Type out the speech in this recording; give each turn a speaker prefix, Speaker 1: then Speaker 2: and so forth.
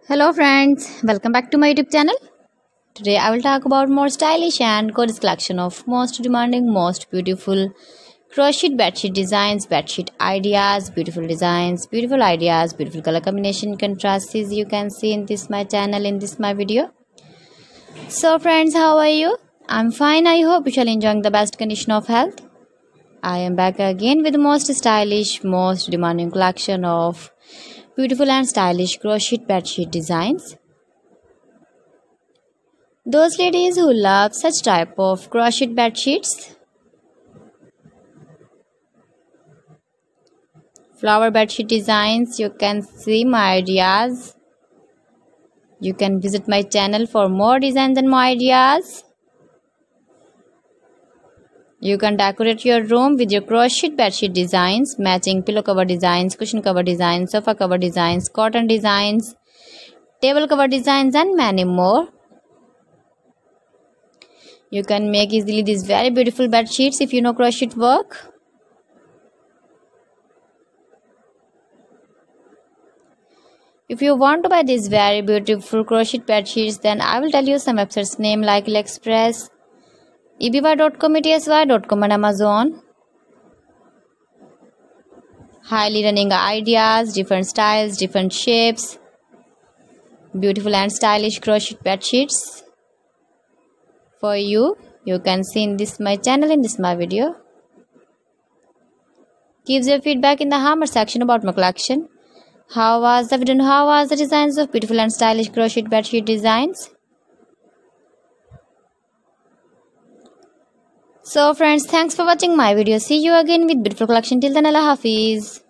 Speaker 1: Hello friends, welcome back to my YouTube channel. Today I will talk about more stylish and gorgeous collection of most demanding, most beautiful crochet bedsheet designs, bedsheet ideas, beautiful designs, beautiful ideas, beautiful color combination contrasts you can see in this my channel, in this my video. So friends, how are you? I'm fine. I hope you shall enjoying the best condition of health. I am back again with the most stylish, most demanding collection of beautiful and stylish crochet bedsheet designs. Those ladies who love such type of crochet bedsheets, flower bedsheet designs, you can see my ideas. You can visit my channel for more designs and more ideas. You can decorate your room with your crochet bedsheet designs, matching pillow cover designs, cushion cover designs, sofa cover designs, cotton designs, table cover designs and many more. You can make easily these very beautiful bed sheets if you know crochet work. If you want to buy these very beautiful crochet bed sheets, then I will tell you some websites name like AliExpress, eBay.com, ETSY.com and Amazon. Highly running ideas, different styles, different shapes, beautiful and stylish crochet bed sheets for you. You can see in this my channel, in this my video. Gives your feedback in the comment section about my collection. How was the video? How was the designs of beautiful and stylish crochet bed sheet designs? So friends, thanks for watching my video. See you again with beautiful collection. Till then, Allah Hafiz.